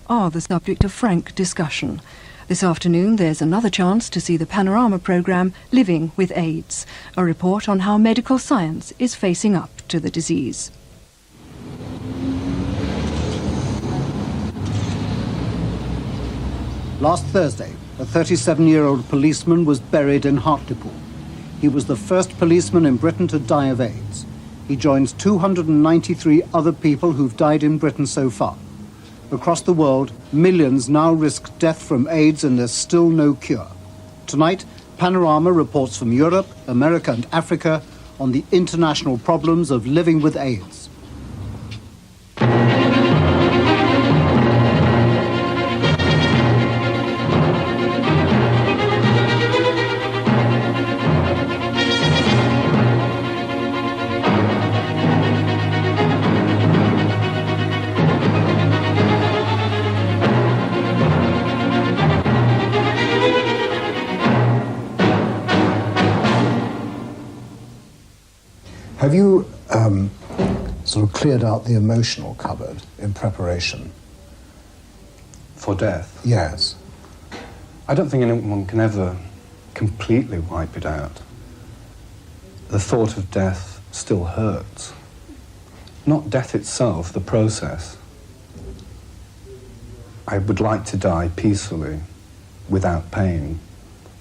are the subject of frank discussion. This afternoon there's another chance to see the Panorama programme Living with AIDS, a report on how medical science is facing up to the disease. Last Thursday, a 37-year-old policeman was buried in Hartlepool. He was the first policeman in Britain to die of AIDS. He joins 293 other people who've died in Britain so far. Across the world, millions now risk death from AIDS and there's still no cure. Tonight, Panorama reports from Europe, America and Africa on the international problems of living with AIDS. Have you sort of cleared out the emotional cupboard in preparation? For death? Yes. I don't think anyone can ever completely wipe it out. The thought of death still hurts. Not death itself, the process. I would like to die peacefully, without pain,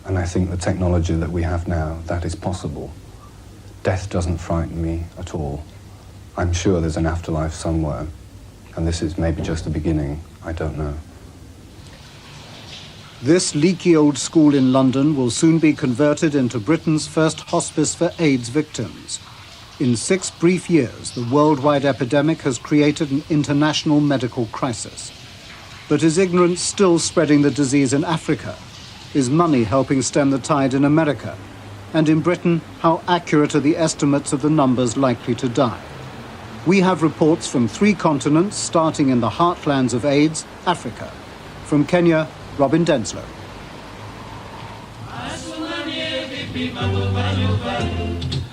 and I think the technology that we have now, that is possible. Death doesn't frighten me at all. I'm sure there's an afterlife somewhere, and this is maybe just the beginning. I don't know. This leaky old school in London will soon be converted into Britain's first hospice for AIDS victims. In 6 brief years, the worldwide epidemic has created an international medical crisis. But is ignorance still spreading the disease in Africa? Is money helping stem the tide in America? And in Britain, how accurate are the estimates of the numbers likely to die? We have reports from 3 continents, starting in the heartlands of AIDS, Africa. From Kenya, Robin Denslow.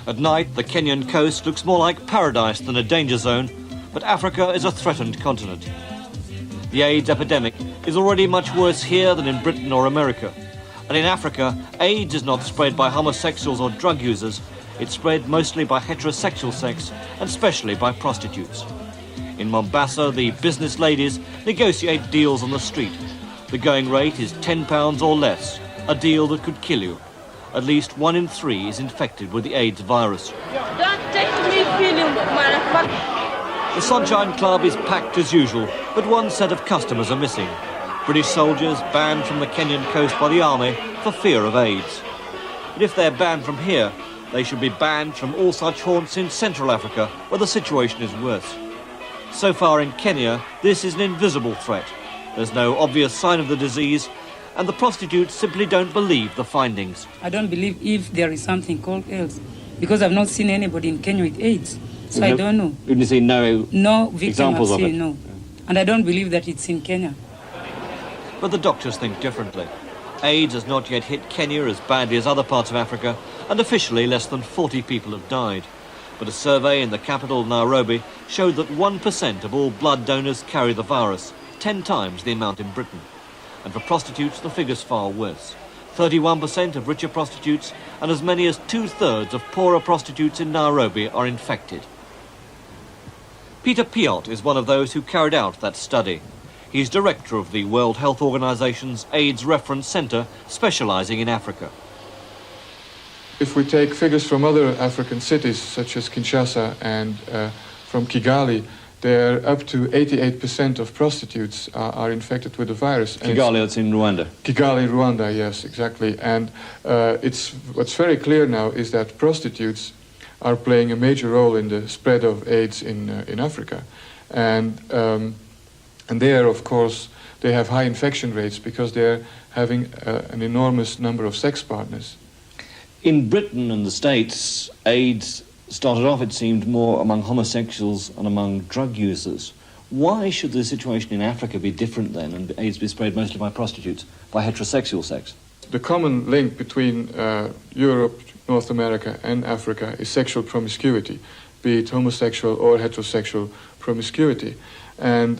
At night, the Kenyan coast looks more like paradise than a danger zone, but Africa is a threatened continent. The AIDS epidemic is already much worse here than in Britain or America. And in Africa, AIDS is not spread by homosexuals or drug users. It's spread mostly by heterosexual sex, and especially by prostitutes. In Mombasa, the business ladies negotiate deals on the street. The going rate is £10 or less, a deal that could kill you. At least 1 in 3 is infected with the AIDS virus. Don't take me feeling, motherfucker. The Sunshine Club is packed as usual, but one set of customers are missing. British soldiers banned from the Kenyan coast by the army for fear of AIDS. But if they're banned from here, they should be banned from all such haunts in Central Africa, where the situation is worse. So far in Kenya, this is an invisible threat. There's no obvious sign of the disease, and the prostitutes simply don't believe the findings. I don't believe if there is something called AIDS, because I've not seen anybody in Kenya with AIDS, so I don't know. You've seen no examples of it? No. And I don't believe that it's in Kenya. But the doctors think differently. AIDS has not yet hit Kenya as badly as other parts of Africa, and officially less than 40 people have died. But a survey in the capital, Nairobi, showed that 1% of all blood donors carry the virus, 10 times the amount in Britain. And for prostitutes, the figure's far worse. 31% of richer prostitutes and as many as 2/3 of poorer prostitutes in Nairobi are infected. Peter Piot is one of those who carried out that study. He's director of the World Health Organization's AIDS Reference Center, specializing in Africa. If we take figures from other African cities, such as Kinshasa and from Kigali, they're up to 88% of prostitutes are infected with the virus. Kigali, that's in Rwanda. Kigali, Rwanda, yes, exactly. And what's very clear now is that prostitutes are playing a major role in the spread of AIDS in Africa. And there, of course, they have high infection rates because they're having an enormous number of sex partners. In Britain and the States, AIDS started off, it seemed, more among homosexuals and among drug users. Why should the situation in Africa be different then, and AIDS be spread mostly by prostitutes, by heterosexual sex? The common link between Europe, North America and Africa is sexual promiscuity, be it homosexual or heterosexual promiscuity. And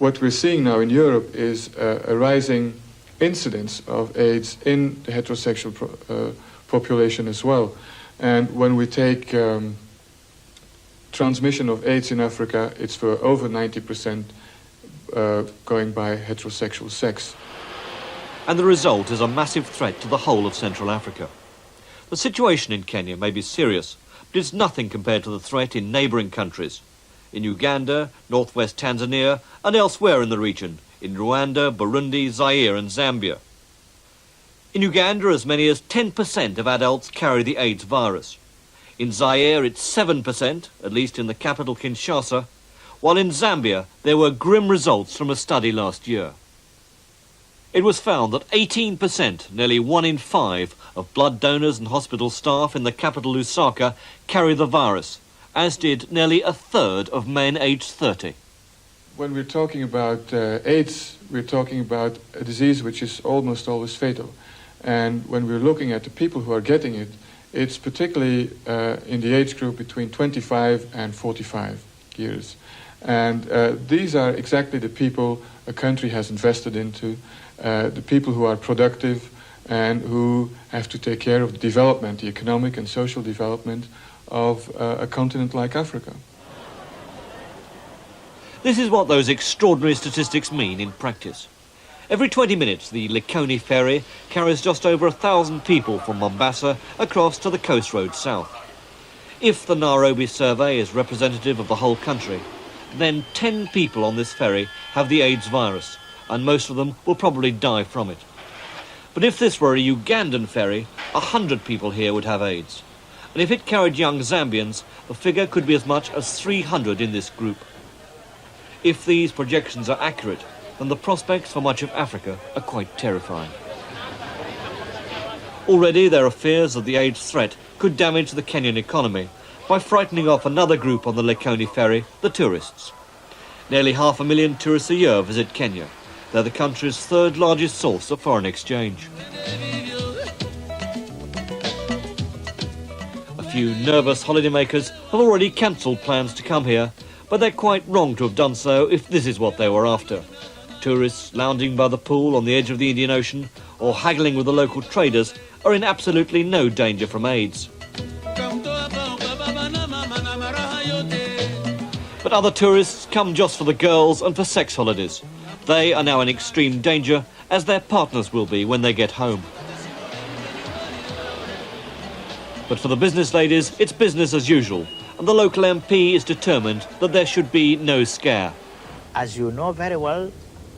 what we're seeing now in Europe is a rising incidence of AIDS in the heterosexual population as well. And when we take transmission of AIDS in Africa, it's for over 90% going by heterosexual sex. And the result is a massive threat to the whole of Central Africa. The situation in Kenya may be serious, but it's nothing compared to the threat in neighbouring countries. In Uganda, northwest Tanzania, and elsewhere in the region, in Rwanda, Burundi, Zaire and Zambia. In Uganda, as many as 10% of adults carry the AIDS virus. In Zaire, it's 7%, at least in the capital Kinshasa, while in Zambia, there were grim results from a study last year. It was found that 18%, nearly 1 in 5, of blood donors and hospital staff in the capital Lusaka carry the virus, as did nearly a third of men aged 30. When we're talking about AIDS, we're talking about a disease which is almost always fatal. And when we're looking at the people who are getting it, it's particularly in the age group between 25 and 45 years. And these are exactly the people a country has invested into, the people who are productive and who have to take care of the development, the economic and social development of a continent like Africa. This is what those extraordinary statistics mean in practice. Every 20 minutes, the Likoni ferry carries just over 1,000 people from Mombasa across to the coast road south. If the Nairobi survey is representative of the whole country, then 10 people on this ferry have the AIDS virus, and most of them will probably die from it. But if this were a Ugandan ferry, 100 people here would have AIDS. And if it carried young Zambians, the figure could be as much as 300 in this group. If these projections are accurate, then the prospects for much of Africa are quite terrifying. Already there are fears that the AIDS threat could damage the Kenyan economy by frightening off another group on the Likoni ferry, the tourists. Nearly 500,000 tourists a year visit Kenya. They're the country's third largest source of foreign exchange. A few nervous holidaymakers have already cancelled plans to come here, but they're quite wrong to have done so if this is what they were after. Tourists lounging by the pool on the edge of the Indian Ocean or haggling with the local traders are in absolutely no danger from AIDS. But other tourists come just for the girls and for sex holidays. They are now in extreme danger, as their partners will be when they get home. But for the business ladies, it's business as usual, and the local MP is determined that there should be no scare. As you know very well,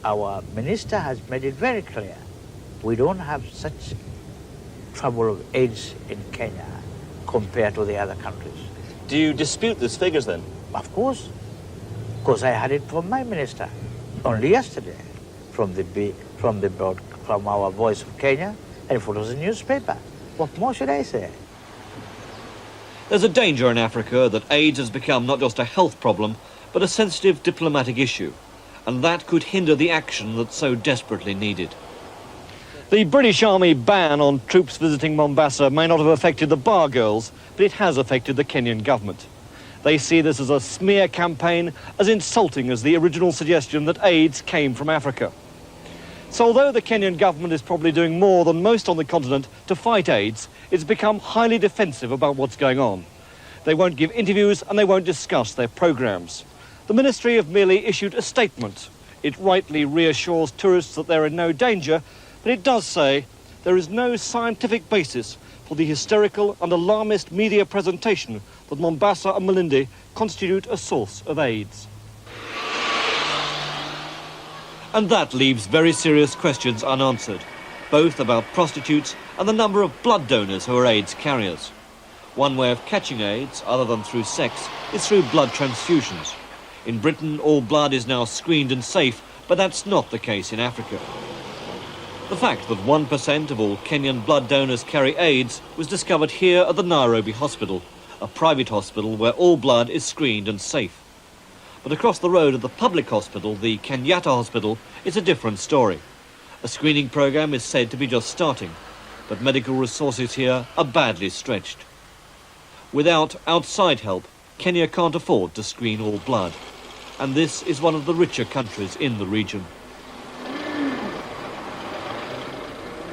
our minister has made it very clear. We don't have such trouble of AIDS in Kenya compared to the other countries. Do you dispute these figures then? Of course, because I had it from my minister only yesterday, from our Voice of Kenya, and it was a newspaper. What more should I say? There's a danger in Africa that AIDS has become not just a health problem, but a sensitive diplomatic issue, and that could hinder the action that's so desperately needed. The British Army ban on troops visiting Mombasa may not have affected the bar girls, but it has affected the Kenyan government. They see this as a smear campaign, as insulting as the original suggestion that AIDS came from Africa. So although the Kenyan government is probably doing more than most on the continent to fight AIDS, it's become highly defensive about what's going on. They won't give interviews and they won't discuss their programmes. The ministry have merely issued a statement. It rightly reassures tourists that they're in no danger, but it does say there is no scientific basis for the hysterical and alarmist media presentation that Mombasa and Malindi constitute a source of AIDS. And that leaves very serious questions unanswered, both about prostitutes and the number of blood donors who are AIDS carriers. One way of catching AIDS, other than through sex, is through blood transfusions. In Britain, all blood is now screened and safe, but that's not the case in Africa. The fact that 1% of all Kenyan blood donors carry AIDS was discovered here at the Nairobi Hospital, a private hospital where all blood is screened and safe. But across the road at the public hospital, the Kenyatta Hospital, it's a different story. A screening program is said to be just starting, but medical resources here are badly stretched. Without outside help, Kenya can't afford to screen all blood. and this is one of the richer countries in the region.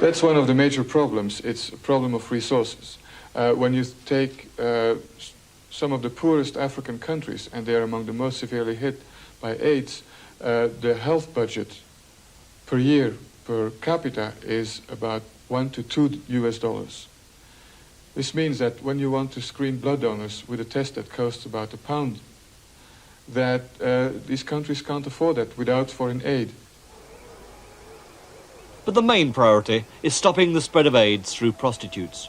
That's one of the major problems. It's a problem of resources. When you take some of the poorest African countries, and they are among the most severely hit by AIDS, the health budget per year per capita is about $1 to $2 US. This means that when you want to screen blood donors with a test that costs about £1, that these countries can't afford that without foreign aid. But the main priority is stopping the spread of AIDS through prostitutes.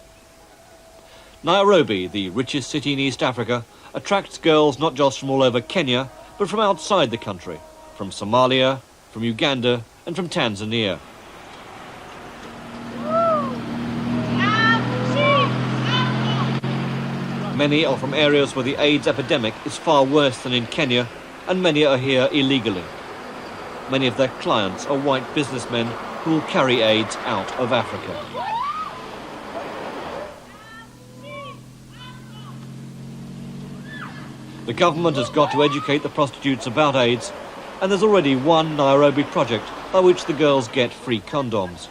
Nairobi, the richest city in East Africa, attracts girls not just from all over Kenya, but from outside the country, from Somalia, from Uganda, and from Tanzania. Many are from areas where the AIDS epidemic is far worse than in Kenya, and many are here illegally. Many of their clients are white businessmen who will carry AIDS out of Africa. The government has got to educate the prostitutes about AIDS, and there's already one Nairobi project by which the girls get free condoms.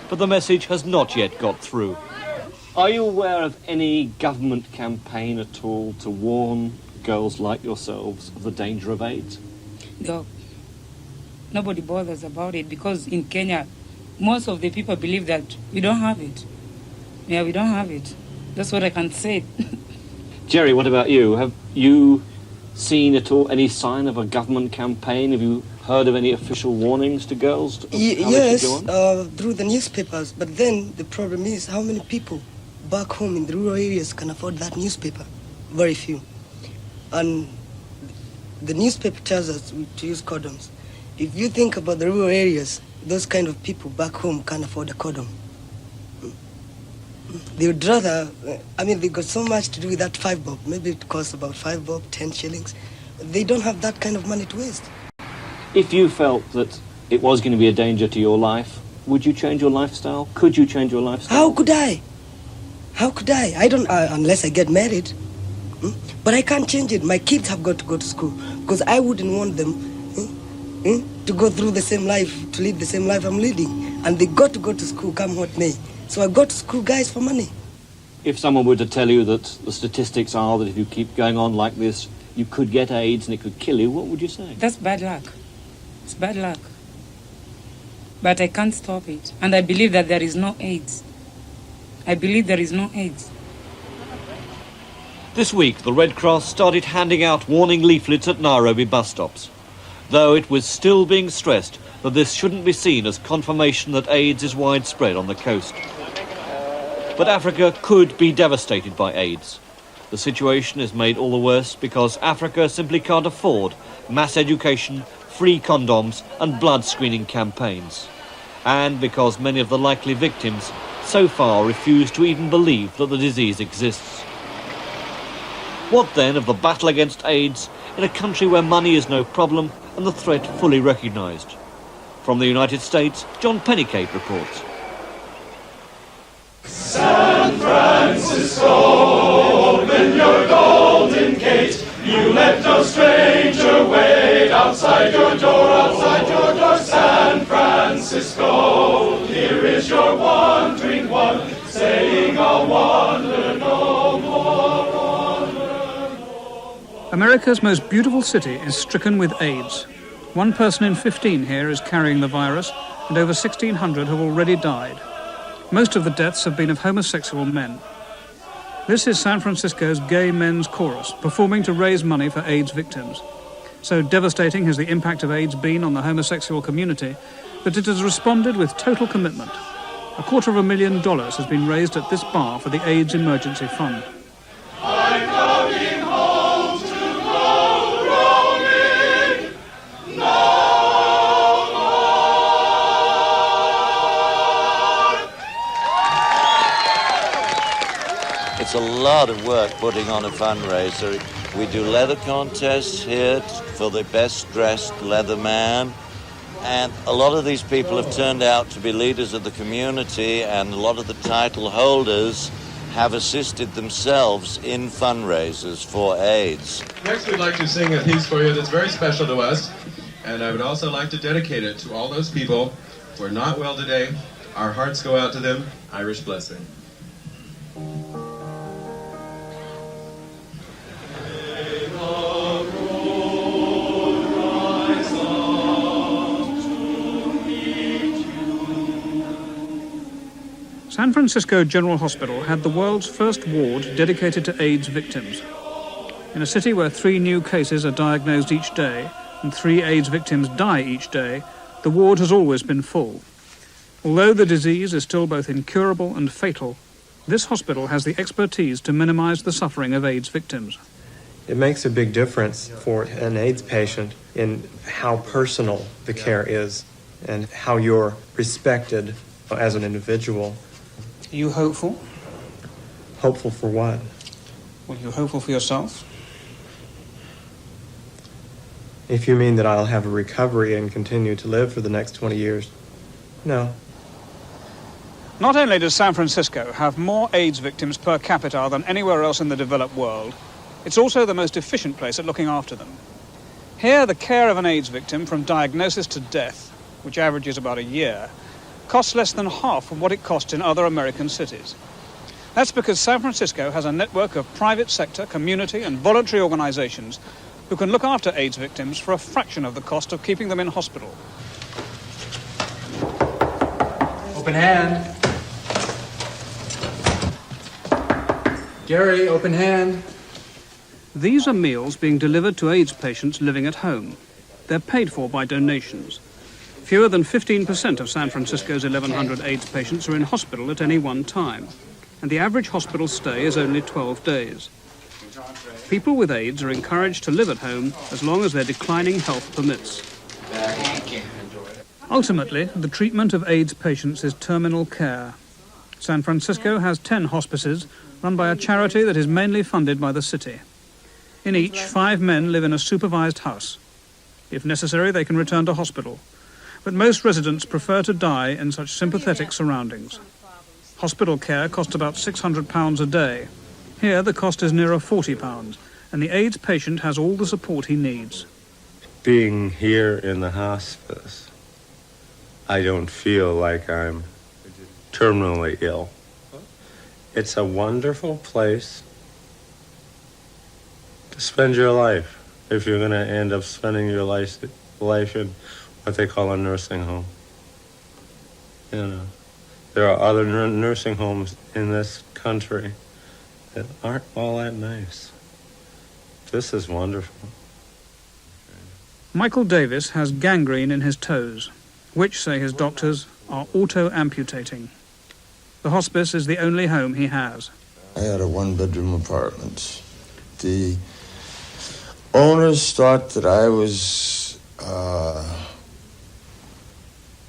But the message has not yet got through. Are you aware of any government campaign at all to warn girls like yourselves of the danger of AIDS? No. Nobody bothers about it because in Kenya, most of the people believe that we don't have it. Yeah, we don't have it. That's what I can say. Jerry, what about you? Have you seen at all any sign of a government campaign? Have you heard of any official warnings to girls? Yes, through the newspapers. But then the problem is how many people back home in the rural areas can afford that newspaper? Very few. And the newspaper tells us to use condoms. If you think about the rural areas, those kind of people back home can't afford a condom. They would rather, they got so much to do with that 5 bob. Maybe it costs about 5 bob, 10 shillings. They don't have that kind of money to waste. If you felt that it was going to be a danger to your life, would you change your lifestyle? Could you change your lifestyle? How could I? How could I? I don't, unless I get married. But I can't change it. My kids have got to go to school because I wouldn't want them to go through the same life, to live the same life I'm leading. And they got to go to school come what may. So I go to school, guys, for money. If someone were to tell you that the statistics are that if you keep going on like this, you could get AIDS and it could kill you, what would you say? That's bad luck. It's bad luck. But I can't stop it. And I believe that there is no AIDS. I believe there is no AIDS. This week, the Red Cross started handing out warning leaflets at Nairobi bus stops, though it was still being stressed that this shouldn't be seen as confirmation that AIDS is widespread on the coast. But Africa could be devastated by AIDS. The situation is made all the worse because Africa simply can't afford mass education, free condoms and blood screening campaigns. And because many of the likely victims so far refuse to even believe that the disease exists. What then of the battle against AIDS in a country where money is no problem and the threat fully recognised? From the United States, John Pennycape reports. San Francisco, open your golden gate. You let no stranger wait outside your door, San Francisco. Here is your wandering one, saying I'll wander no more. America's most beautiful city is stricken with AIDS. 1 person in 15 here is carrying the virus, and over 1,600 have already died. Most of the deaths have been of homosexual men. This is San Francisco's Gay Men's Chorus, performing to raise money for AIDS victims. So devastating has the impact of AIDS been on the homosexual community that it has responded with total commitment. $250,000 has been raised at this bar for the AIDS Emergency Fund. I'm coming home to grow growing no more. It's a lot of work putting on a fundraiser. We do leather contests here for the best dressed leather man. And a lot of these people have turned out to be leaders of the community, and a lot of the title holders have assisted themselves in fundraisers for AIDS. Next, we'd like to sing a piece for you that's very special to us, and I would also like to dedicate it to all those people who are not well today. Our hearts go out to them. Irish Blessing. San Francisco General Hospital had the world's first ward dedicated to AIDS victims. In a city where 3 new cases are diagnosed each day and 3 AIDS victims die each day, the ward has always been full. Although the disease is still both incurable and fatal, this hospital has the expertise to minimize the suffering of AIDS victims. It makes a big difference for an AIDS patient in how personal the care is and how you're respected as an individual. Are you hopeful? Hopeful for what? Well, you're hopeful for yourself? If you mean that I'll have a recovery and continue to live for the next 20 years, no. Not only does San Francisco have more AIDS victims per capita than anywhere else in the developed world, it's also the most efficient place at looking after them. Here, the care of an AIDS victim from diagnosis to death, which averages about a year, costs less than half of what it costs in other American cities. That's because San Francisco has a network of private sector, community and voluntary organizations who can look after AIDS victims for a fraction of the cost of keeping them in hospital. Open hand. Gary, open hand. These are meals being delivered to AIDS patients living at home. They're paid for by donations. Fewer than 15% of San Francisco's 1,100 AIDS patients are in hospital at any one time, and the average hospital stay is only 12 days. People with AIDS are encouraged to live at home as long as their declining health permits. Ultimately, the treatment of AIDS patients is terminal care. San Francisco has 10 hospices run by a charity that is mainly funded by the city. In each, 5 men live in a supervised house. If necessary, they can return to hospital. But most residents prefer to die in such sympathetic surroundings. Hospital care costs about £600 a day. Here, the cost is nearer £40, and the AIDS patient has all the support he needs. Being here in the hospice, I don't feel like I'm terminally ill. It's a wonderful place to spend your life if you're going to end up spending your life in what they call a nursing home. You know, there are other nursing homes in this country that aren't all that nice. This is wonderful. Michael Davis has gangrene in his toes, which, say his doctors, are auto-amputating. The hospice is the only home he has. I had a 1-bedroom apartment. The owners thought that I was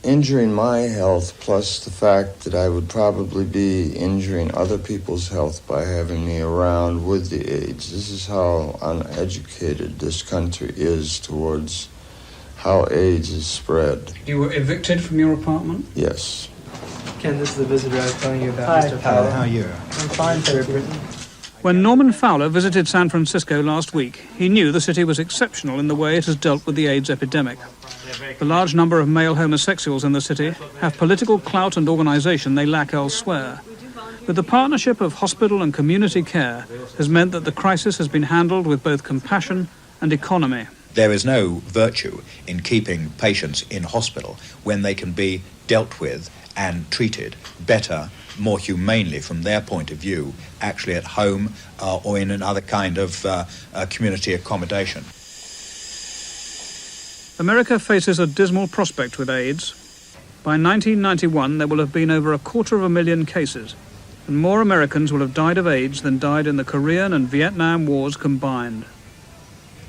injuring my health, plus the fact that I would probably be injuring other people's health by having me around with the AIDS. This is how uneducated this country is towards how AIDS is spread. You were evicted from your apartment? Yes. Ken, this is the visitor I was telling you about. Hi, Mr. Fowler. how are you? I'm fine, thank you. When Norman Fowler visited San Francisco last week, he knew the city was exceptional in the way it has dealt with the AIDS epidemic. The large number of male homosexuals in the city have political clout and organisation they lack elsewhere. But the partnership of hospital and community care has meant that the crisis has been handled with both compassion and economy. There is no virtue in keeping patients in hospital when they can be dealt with and treated better, more humanely from their point of view, actually at home or in another kind of community accommodation. America faces a dismal prospect with AIDS. By 1991, there will have been over 250,000 cases, and more Americans will have died of AIDS than died in the Korean and Vietnam wars combined.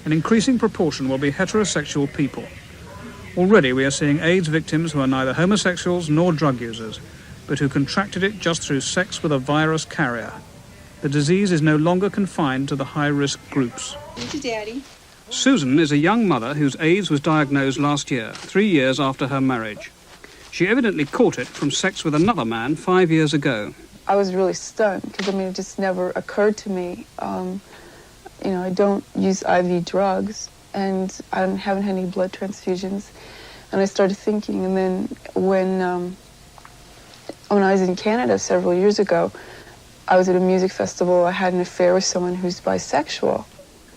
An increasing proportion will be heterosexual people. Already we are seeing AIDS victims who are neither homosexuals nor drug users, but who contracted it just through sex with a virus carrier. The disease is no longer confined to the high-risk groups. Thank you, Daddy. Susan is a young mother whose AIDS was diagnosed last year, 3 years after her marriage. She evidently caught it from sex with another man 5 years ago. I was really stunned because, I mean, it just never occurred to me. You know, I don't use IV drugs, and I haven't had any blood transfusions. And I started thinking, and then when I was in Canada several years ago, I was at a music festival. I had an affair with someone who's bisexual.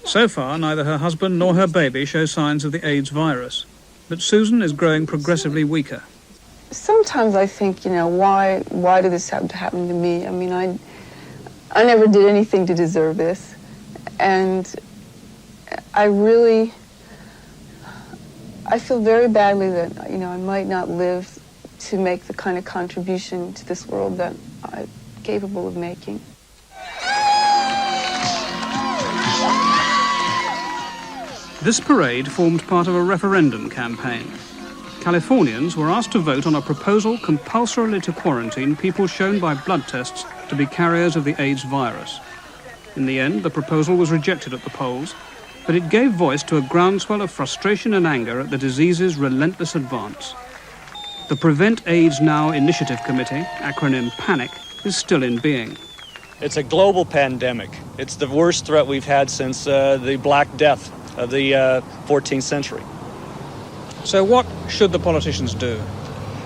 So far, neither her husband nor her baby show signs of the AIDS virus. But Susan is growing progressively weaker. Sometimes I think, you know, why did this have to happen to me? I mean, I never did anything to deserve this. And I feel very badly that, you know, I might not live to make the kind of contribution to this world that I'm capable of making. This parade formed part of a referendum campaign. Californians were asked to vote on a proposal compulsorily to quarantine people shown by blood tests to be carriers of the AIDS virus. In the end, the proposal was rejected at the polls, but it gave voice to a groundswell of frustration and anger at the disease's relentless advance. The Prevent AIDS Now Initiative Committee, acronym PANIC, is still in being. It's a global pandemic. It's the worst threat we've had since the Black Death of the 14th century. So what should the politicians do?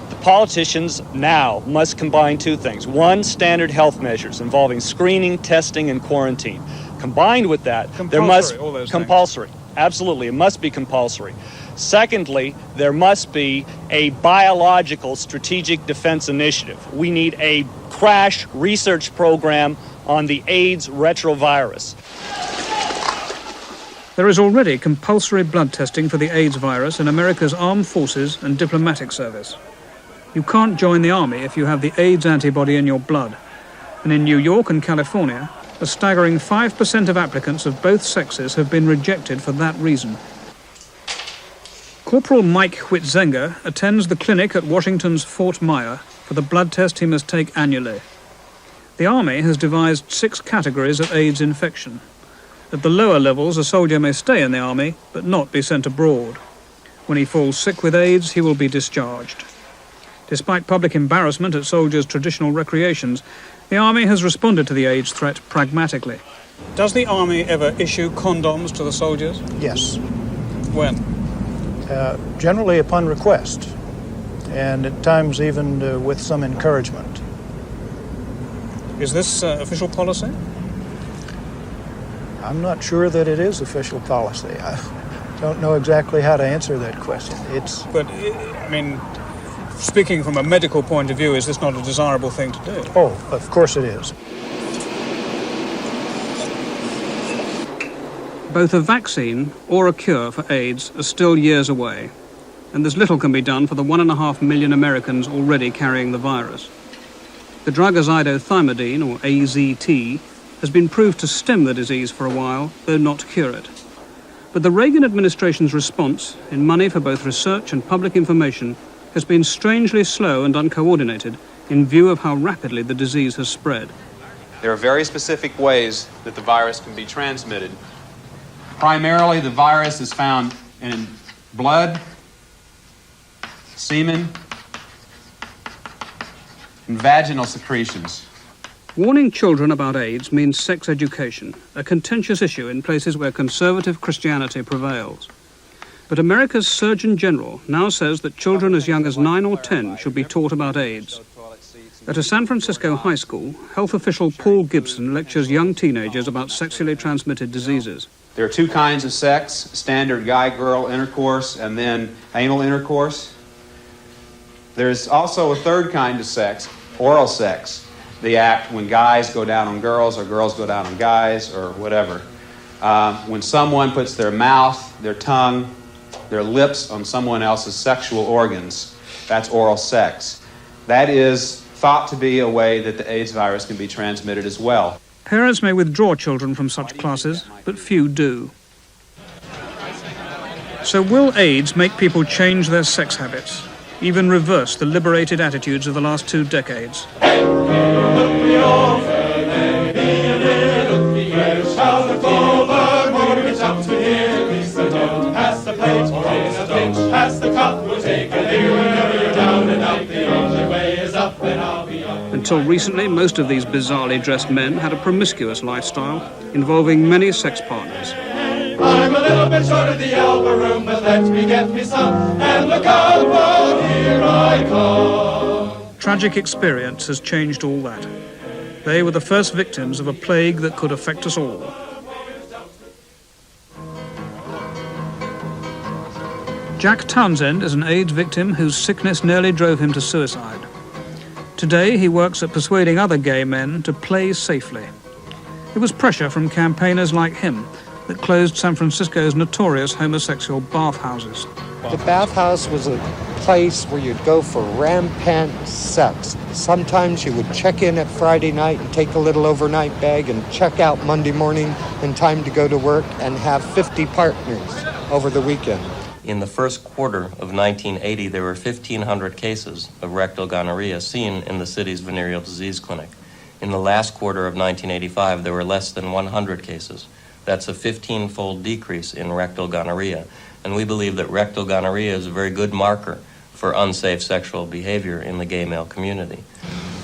The politicians now must combine two things. One, standard health measures involving screening, testing, and quarantine. Combined with that, there must all those compulsory. Things. Absolutely, it must be compulsory. Secondly, there must be a biological strategic defense initiative. We need a crash research program on the AIDS retrovirus. There is already compulsory blood testing for the AIDS virus in America's armed forces and diplomatic service. You can't join the army if you have the AIDS antibody in your blood. And in New York and California, a staggering 5% of applicants of both sexes have been rejected for that reason. Corporal Mike Whitzenger attends the clinic at Washington's Fort Myer for the blood test he must take annually. The Army has devised 6 categories of AIDS infection. At the lower levels, a soldier may stay in the Army, but not be sent abroad. When he falls sick with AIDS, he will be discharged. Despite public embarrassment at soldiers' traditional recreations, the Army has responded to the AIDS threat pragmatically. Does the Army ever issue condoms to the soldiers? Yes. When? Generally upon request, and at times even with some encouragement. Is this official policy? I'm not sure that it is official policy. I don't know exactly how to answer that question. But, I mean, speaking from a medical point of view, is this not a desirable thing to do? Oh, of course it is. Both a vaccine or a cure for AIDS are still years away, and there's little can be done for the 1.5 million Americans already carrying the virus. The drug azithromycin, or AZT, has been proved to stem the disease for a while, though not cure it. But the Reagan administration's response, in money for both research and public information, has been strangely slow and uncoordinated in view of how rapidly the disease has spread. There are very specific ways that the virus can be transmitted. Primarily, the virus is found in blood, semen, and vaginal secretions. Warning children about AIDS means sex education, a contentious issue in places where conservative Christianity prevails. But America's Surgeon General now says that children as young as 9 or 10 should be taught about AIDS. At a San Francisco high school, health official Paul Gibson lectures young teenagers about sexually transmitted diseases. There are 2 kinds of sex, standard guy-girl intercourse and then anal intercourse. There's also a 3rd kind of sex, oral sex, the act when guys go down on girls or girls go down on guys or whatever. When someone puts their mouth, their tongue, their lips on someone else's sexual organs, that's oral sex. That is thought to be a way that the AIDS virus can be transmitted as well. Parents may withdraw children from such classes, but few do. So will AIDS make people change their sex habits, even reverse the liberated attitudes of the last 2 decades? Until recently, most of these bizarrely dressed men had a promiscuous lifestyle involving many sex partners. I'm a little bit short of the elbow room, but let me get me some, and look out, for here I come. Tragic experience has changed all that. They were the first victims of a plague that could affect us all. Jack Townsend is an AIDS victim whose sickness nearly drove him to suicide. Today, he works at persuading other gay men to play safely. It was pressure from campaigners like him that closed San Francisco's notorious homosexual bathhouses. The bathhouse was a place where you'd go for rampant sex. Sometimes you would check in at Friday night and take a little overnight bag and check out Monday morning in time to go to work and have 50 partners over the weekend. In the first quarter of 1980, there were 1,500 cases of rectal gonorrhea seen in the city's venereal disease clinic. In the last quarter of 1985, there were less than 100 cases. That's a 15-fold decrease in rectal gonorrhea. And we believe that rectal gonorrhea is a very good marker for unsafe sexual behavior in the gay male community.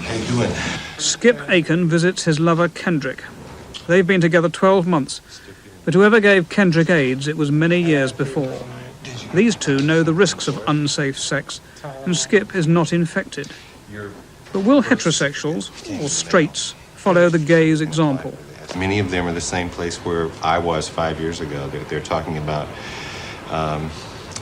How you doing? Skip Aiken visits his lover Kendrick. They've been together 12 months, but whoever gave Kendrick AIDS, it was many years before. These two know the risks of unsafe sex, and Skip is not infected. But will heterosexuals, or straights, follow the gays' example? Many of them are the same place where I was 5 years ago. They're talking about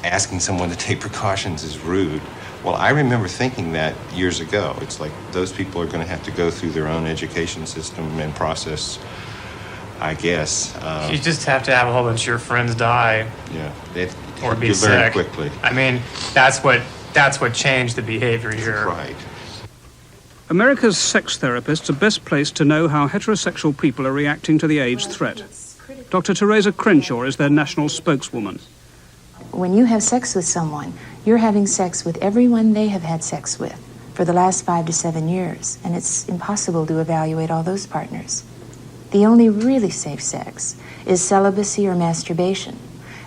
asking someone to take precautions is rude. Well, I remember thinking that years ago. It's like those people are going to have to go through their own education system and process, I guess. You just have to have a whole bunch of your friends die. Yeah. Or be you sick. learn quickly. I mean, that's what changed the behavior here. Right. America's sex therapists are best placed to know how heterosexual people are reacting to the AIDS threat. Dr. Teresa Crenshaw is their national spokeswoman. When you have sex with someone, you're having sex with everyone they have had sex with for the last 5 to 7 years, and it's impossible to evaluate all those partners. The only really safe sex is celibacy or masturbation.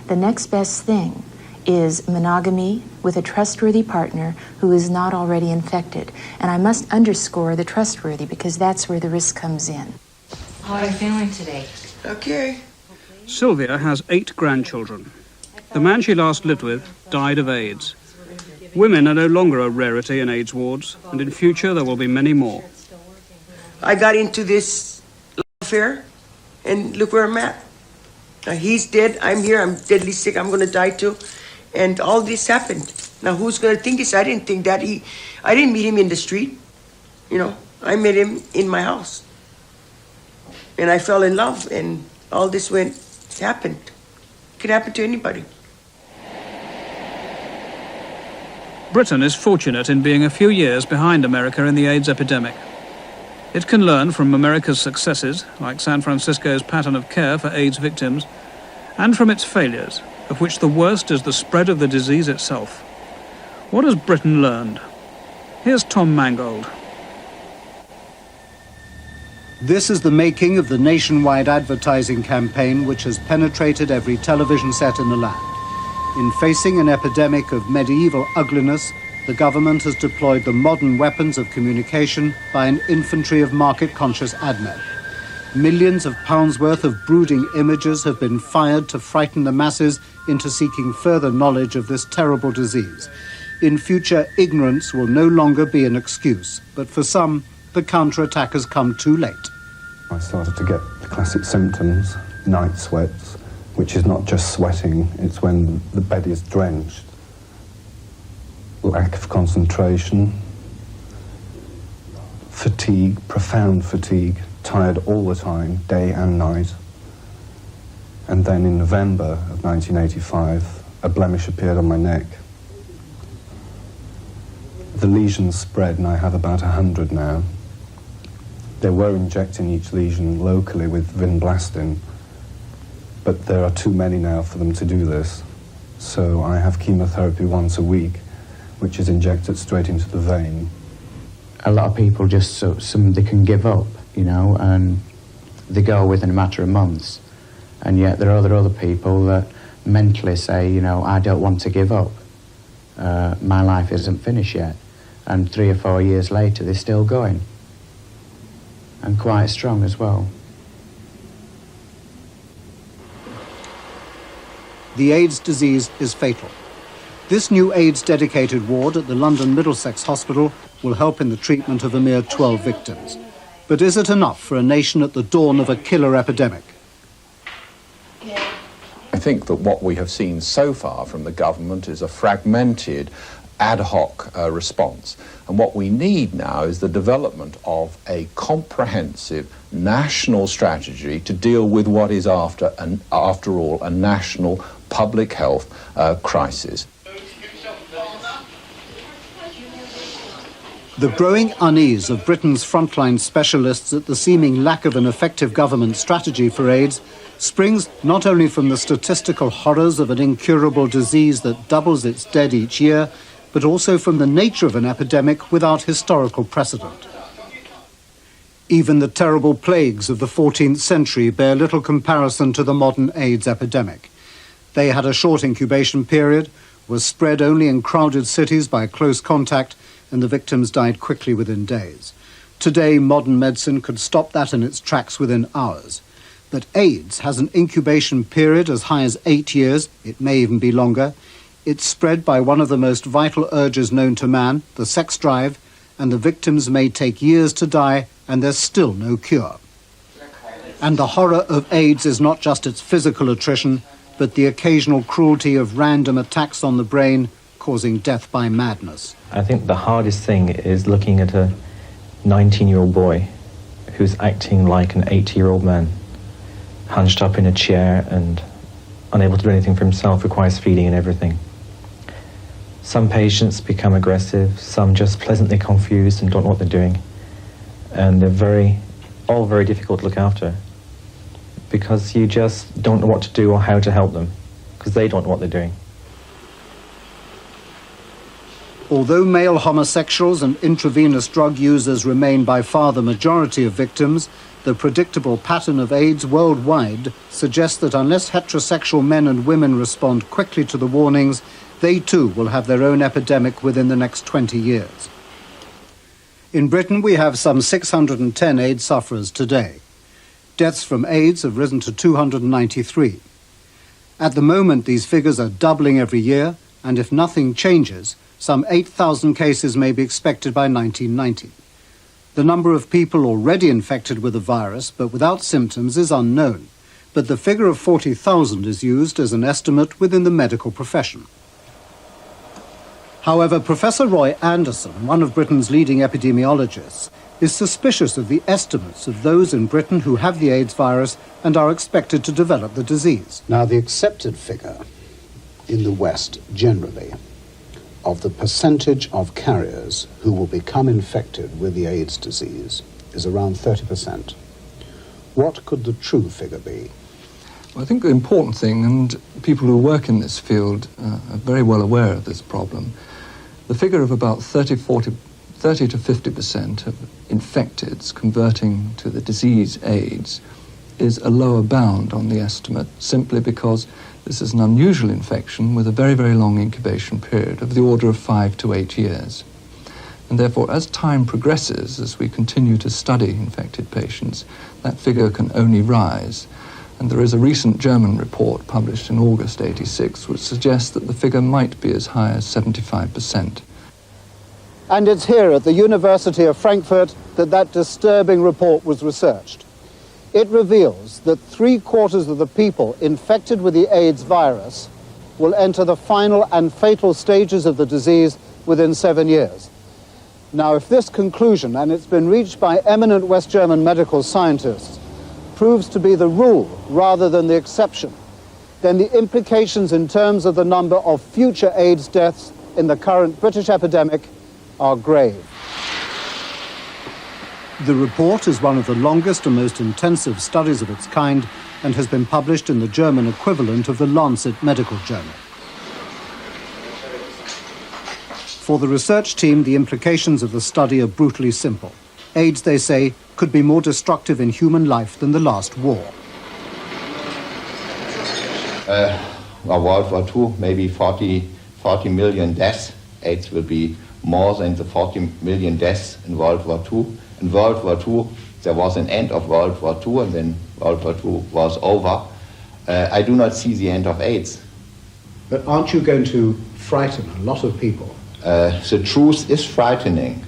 The next best thing is monogamy with a trustworthy partner who is not already infected. And I must underscore the trustworthy because that's where the risk comes in. How are you feeling today? Okay. Sylvia has 8 grandchildren. The man she last lived with died of AIDS. Women are no longer a rarity in AIDS wards, and in future there will be many more. I got into this affair, and look where I'm at. He's dead, I'm here, I'm deadly sick, I'm gonna die too. And all this happened. Now who's gonna think this? I didn't think that. I didn't meet him in the street. You know, I met him in my house. And I fell in love, and all this happened. It could happen to anybody. Britain is fortunate in being a few years behind America in the AIDS epidemic. It can learn from America's successes, like San Francisco's pattern of care for AIDS victims, and from its failures, of which the worst is the spread of the disease itself. What has Britain learned? Here's Tom Mangold. This is the making of the nationwide advertising campaign which has penetrated every television set in the land. In facing an epidemic of medieval ugliness, the government has deployed the modern weapons of communication by an infantry of market-conscious ad men. Millions of pounds worth of brooding images have been fired to frighten the masses into seeking further knowledge of this terrible disease. In future, ignorance will no longer be an excuse, but for some, the counterattack has come too late. I started to get the classic symptoms, night sweats, which is not just sweating, it's when the bed is drenched. Lack of concentration, fatigue, profound fatigue, tired all the time, day and night. And then in November of 1985, a blemish appeared on my neck. The lesions spread, and I have about 100 now. They were injecting each lesion locally with vinblastine, but there are too many now for them to do this. So I have chemotherapy once a week, which is injected straight into the vein. A lot of people just, they can give up, you know, and they go within a matter of months. And yet there are other people that mentally say, you know, I don't want to give up. My life isn't finished yet. And 3 or 4 years later, they're still going. and quite strong as well. The AIDS disease is fatal. This new AIDS-dedicated ward at the London Middlesex Hospital will help in the treatment of a mere 12 victims. But is it enough for a nation at the dawn of a killer epidemic? I think that what we have seen so far from the government is a fragmented, ad hoc response. And what we need now is the development of a comprehensive national strategy to deal with what is, after all, a national public health crisis. The growing unease of Britain's frontline specialists at the seeming lack of an effective government strategy for AIDS springs not only from the statistical horrors of an incurable disease that doubles its dead each year, but also from the nature of an epidemic without historical precedent. Even the terrible plagues of the 14th century bear little comparison to the modern AIDS epidemic. They had a short incubation period, were spread only in crowded cities by close contact, and the victims died quickly within days. Today, modern medicine could stop that in its tracks within hours. But AIDS has an incubation period as high as 8 years, it may even be longer. It's spread by one of the most vital urges known to man, the sex drive, and the victims may take years to die, and there's still no cure. And the horror of AIDS is not just its physical attrition, but the occasional cruelty of random attacks on the brain, causing death by madness. I think the hardest thing is looking at a 19-year-old boy who's acting like an 80-year-old man, hunched up in a chair and unable to do anything for himself, requires feeding and everything. Some patients become aggressive, some just pleasantly confused and don't know what they're doing. And they're all very difficult to look after because you just don't know what to do or how to help them because they don't know what they're doing. Although male homosexuals and intravenous drug users remain by far the majority of victims, the predictable pattern of AIDS worldwide suggests that unless heterosexual men and women respond quickly to the warnings, they too will have their own epidemic within the next 20 years. In Britain, we have some 610 AIDS sufferers today. Deaths from AIDS have risen to 293. At the moment, these figures are doubling every year, and if nothing changes, some 8,000 cases may be expected by 1990. The number of people already infected with the virus but without symptoms is unknown, but the figure of 40,000 is used as an estimate within the medical profession. However, Professor Roy Anderson, one of Britain's leading epidemiologists, is suspicious of the estimates of those in Britain who have the AIDS virus and are expected to develop the disease. Now, the accepted figure in the West generally of the percentage of carriers who will become infected with the AIDS disease is around 30%. What could the true figure be? Well, I think the important thing, and people who work in this field are very well aware of this problem, the figure of about 30 to 50% of infecteds converting to the disease AIDS is a lower bound on the estimate, simply because this is an unusual infection with a very, very long incubation period of the order of 5 to 8 years. And therefore, as time progresses, as we continue to study infected patients, that figure can only rise. And there is a recent German report published in August '86 which suggests that the figure might be as high as 75%. And it's here at the University of Frankfurt that disturbing report was researched. It reveals that 3/4 of the people infected with the AIDS virus will enter the final and fatal stages of the disease within 7 years. Now, if this conclusion, and it's been reached by eminent West German medical scientists, proves to be the rule rather than the exception, then the implications in terms of the number of future AIDS deaths in the current British epidemic are grave. The report is one of the longest and most intensive studies of its kind and has been published in the German equivalent of the Lancet Medical Journal. For the research team, the implications of the study are brutally simple. AIDS, they say, could be more destructive in human life than the last war. World War II, maybe 40 million deaths. AIDS will be more than the 40 million deaths in World War II. In World War II, there was an end of World War II and then World War II was over, I do not see the end of AIDS. But aren't you going to frighten a lot of people? The truth is frightening.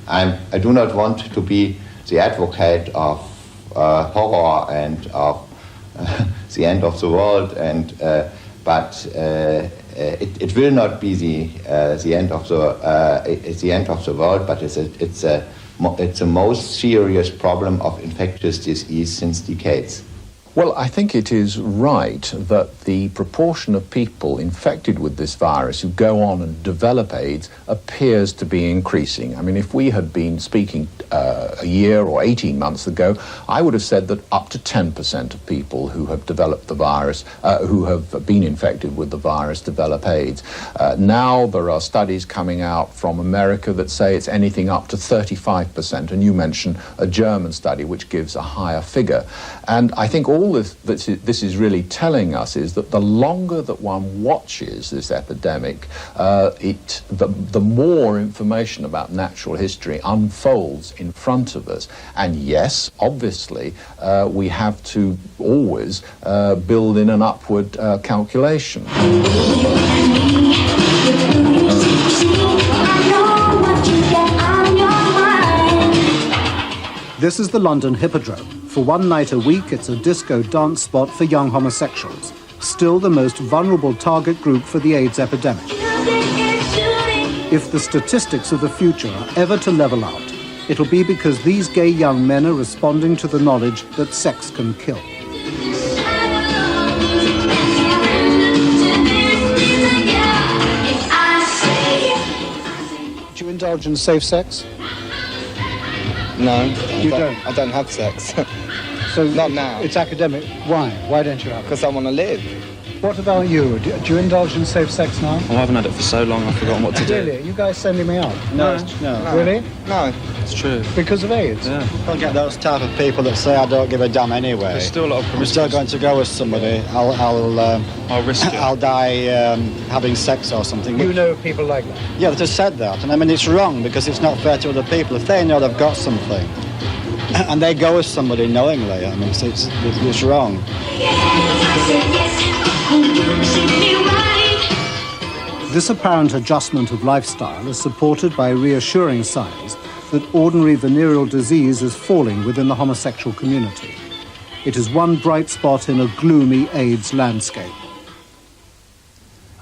I do not want to be the advocate of horror and of the end of the world, but it will not be the end of the world. But it's the most serious problem of infectious disease since decades. Well, I think it is right that the proportion of people infected with this virus who go on and develop AIDS appears to be increasing. I mean, if we had been speaking a year or 18 months ago, I would have said that up to 10% of people who have developed the virus, who have been infected with the virus, develop AIDS. Now there are studies coming out from America that say it's anything up to 35%, and you mentioned a German study which gives a higher figure. And I think all this is really telling us is that the longer that one watches this epidemic, the more information about natural history unfolds in front of us. And yes, obviously, we have to always build in an upward calculation. This is the London Hippodrome. For one night a week, it's a disco dance spot for young homosexuals, still the most vulnerable target group for the AIDS epidemic. If the statistics of the future are ever to level out, it'll be because these gay young men are responding to the knowledge that sex can kill. Do you indulge in safe sex? No, you don't. I don't have sex. So not now. It's academic. Why? Why don't you have it? Because I want to live. What about you? Do you indulge in safe sex now? I haven't had it for so long I've forgotten what to do. Really? You guys sending me out? No. Really? No. It's true. Because of AIDS? Yeah. Don't get those type of people that say I don't give a damn anyway. There's still a lot of I'm still going to go with somebody. I'll risk it. I'll die having sex or something. You know people like that? Yeah, they just said that. And I mean, it's wrong because it's not fair to other people. If they know they've got something and they go with somebody knowingly, I mean, it's wrong. This apparent adjustment of lifestyle is supported by reassuring signs that ordinary venereal disease is falling within the homosexual community. It is one bright spot in a gloomy AIDS landscape.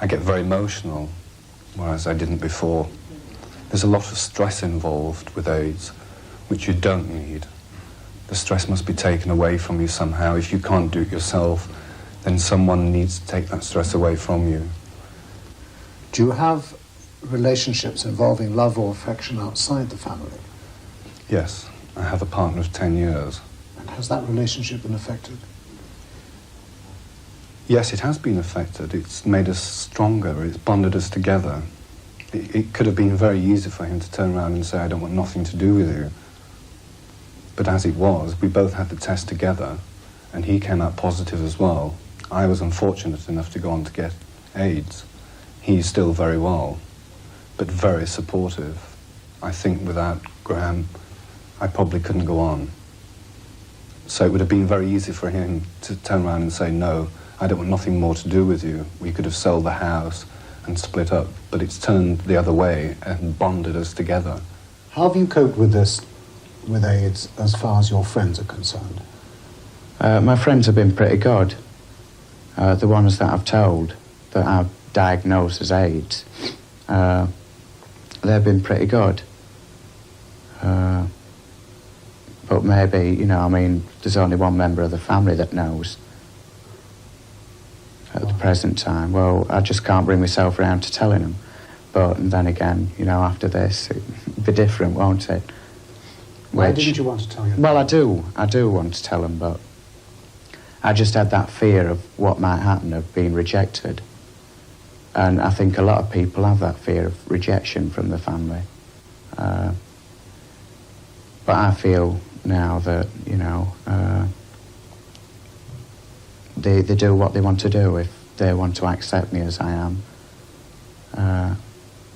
I get very emotional, whereas I didn't before. There's a lot of stress involved with AIDS, which you don't need. The stress must be taken away from you somehow. If you can't do it yourself, then someone needs to take that stress away from you. Do you have relationships involving love or affection outside the family? Yes, I have a partner of 10 years. And has that relationship been affected? Yes, it has been affected. It's made us stronger. It's bonded us together. It could have been very easy for him to turn around and say, I don't want nothing to do with you. But as it was, we both had the test together, and he came out positive as well. I was unfortunate enough to go on to get AIDS. He's still very well, but very supportive. I think without Graham, I probably couldn't go on. So it would have been very easy for him to turn around and say, no, I don't want nothing more to do with you. We could have sold the house and split up, but it's turned the other way and bonded us together. How have you coped with this, with AIDS, as far as your friends are concerned? My friends have been pretty good. The ones that I've told that I've diagnosed as AIDS, they've been pretty good. But maybe, you know, I mean, there's only one member of the family that knows at the present time. Well, I just can't bring myself around to telling them. But then again, you know, after this, it'll be different, won't it? Why didn't you want to tell them? Well, I do want to tell them, but I just had that fear of what might happen, of being rejected. And I think a lot of people have that fear of rejection from the family. But I feel now that, you know, they do what they want to do if they want to accept me as I am,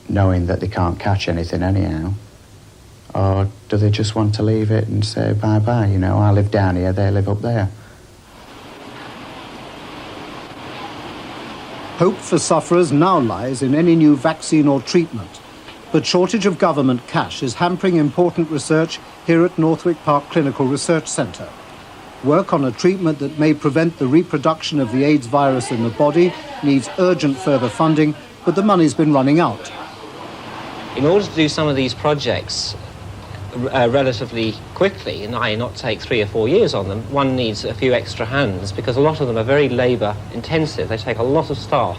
knowing that they can't catch anything anyhow, or do they just want to leave it and say bye-bye? You know, I live down here, they live up there. Hope for sufferers now lies in any new vaccine or treatment, but shortage of government cash is hampering important research here at Northwick Park Clinical Research Centre. Work on a treatment that may prevent the reproduction of the AIDS virus in the body needs urgent further funding, but the money's been running out. In order to do some of these projects relatively quickly, and not take 3 or 4 years on them, one needs a few extra hands, because a lot of them are very labour intensive. They take a lot of staff,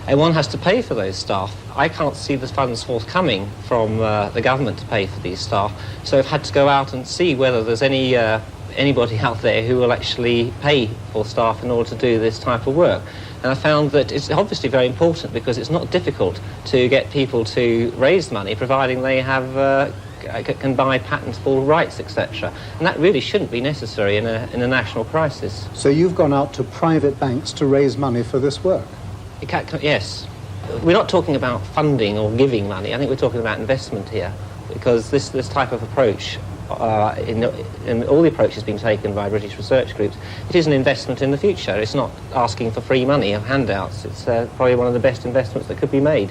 and one has to pay for those staff. I can't see the funds forthcoming from the government to pay for these staff, so I've had to go out and see whether there's anybody out there who will actually pay for staff in order to do this type of work. And I found that it's obviously very important, because it's not difficult to get people to raise money, providing they have can buy patentable rights, etc. And that really shouldn't be necessary in a national crisis. So you've gone out to private banks to raise money for this work? Yes. We're not talking about funding or giving money. I think we're talking about investment here, because this type of approach, in all the approaches being taken by British research groups, it is an investment in the future. It's not asking for free money or handouts. It's probably one of the best investments that could be made.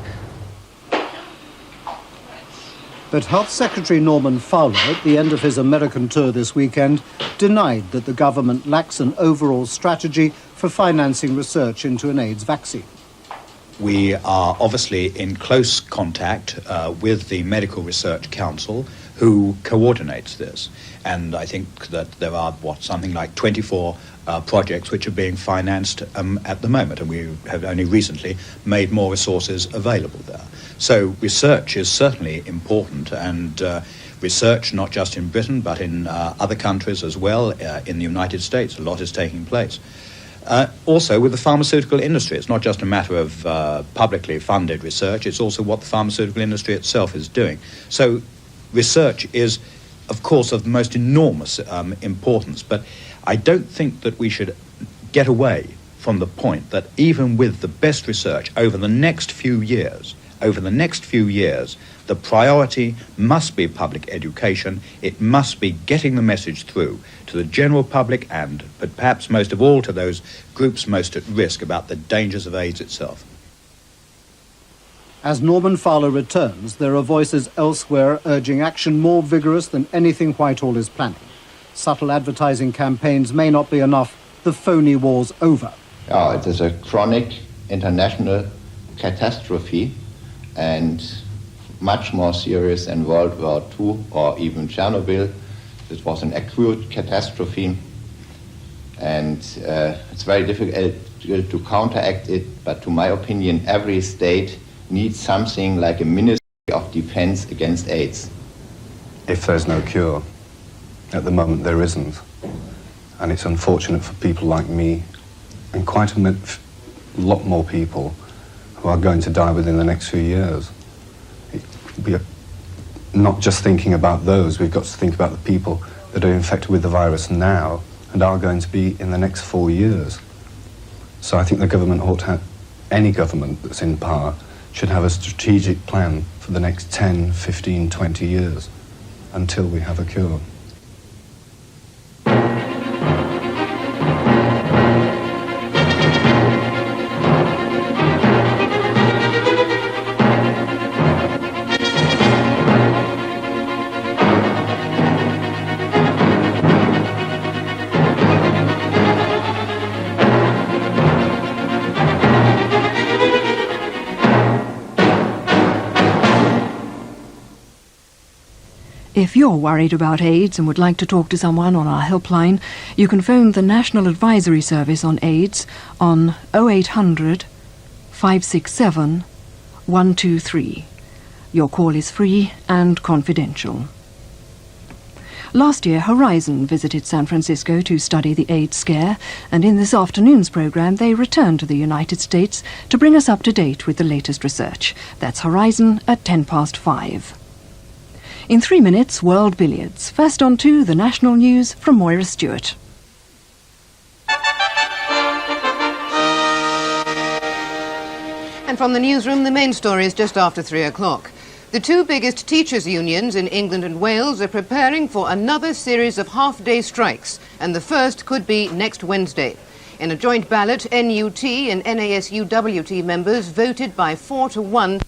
But Health Secretary Norman Fowler, at the end of his American tour this weekend, denied that the government lacks an overall strategy for financing research into an AIDS vaccine. We are obviously in close contact with the Medical Research Council, who coordinates this. And I think that there are, something like 24 projects which are being financed at the moment, and we have only recently made more resources available there. So research is certainly important, and research not just in Britain but in other countries as well, in the United States, a lot is taking place. Also with the pharmaceutical industry, it's not just a matter of publicly funded research, it's also what the pharmaceutical industry itself is doing. So research is, of course, of the most enormous importance, but I don't think that we should get away from the point that even with the best research over the next few years, the priority must be public education. It must be getting the message through to the general public and, but perhaps most of all, to those groups most at risk about the dangers of AIDS itself. As Norman Fowler returns, there are voices elsewhere urging action more vigorous than anything Whitehall is planning. Subtle advertising campaigns may not be enough. The phony war's over. It is a chronic international catastrophe, and much more serious than World War II or even Chernobyl. This was an acute catastrophe, and it's very difficult to counteract it, but to my opinion, every state needs something like a Ministry of Defense against AIDS. If there's no cure, at the moment there isn't. And it's unfortunate for people like me, and quite a lot more people who are going to die within the next few years. We are not just thinking about those, we've got to think about the people that are infected with the virus now and are going to be in the next 4 years. So I think the government ought to have, any government that's in power should have a strategic plan for the next 10, 15, 20 years until we have a cure. If you're worried about AIDS and would like to talk to someone on our helpline, you can phone the National Advisory Service on AIDS on 0800 567 123. Your call is free and confidential. Last year, Horizon visited San Francisco to study the AIDS scare, and in this afternoon's programme they returned to the United States to bring us up to date with the latest research. That's Horizon at 5:10. In 3 minutes, World Billiards. First on to the national news from Moira Stewart. And from the newsroom, the main story is just after 3 o'clock. The two biggest teachers' unions in England and Wales are preparing for another series of half-day strikes, and the first could be next Wednesday. In a joint ballot, NUT and NASUWT members voted by 4 to 1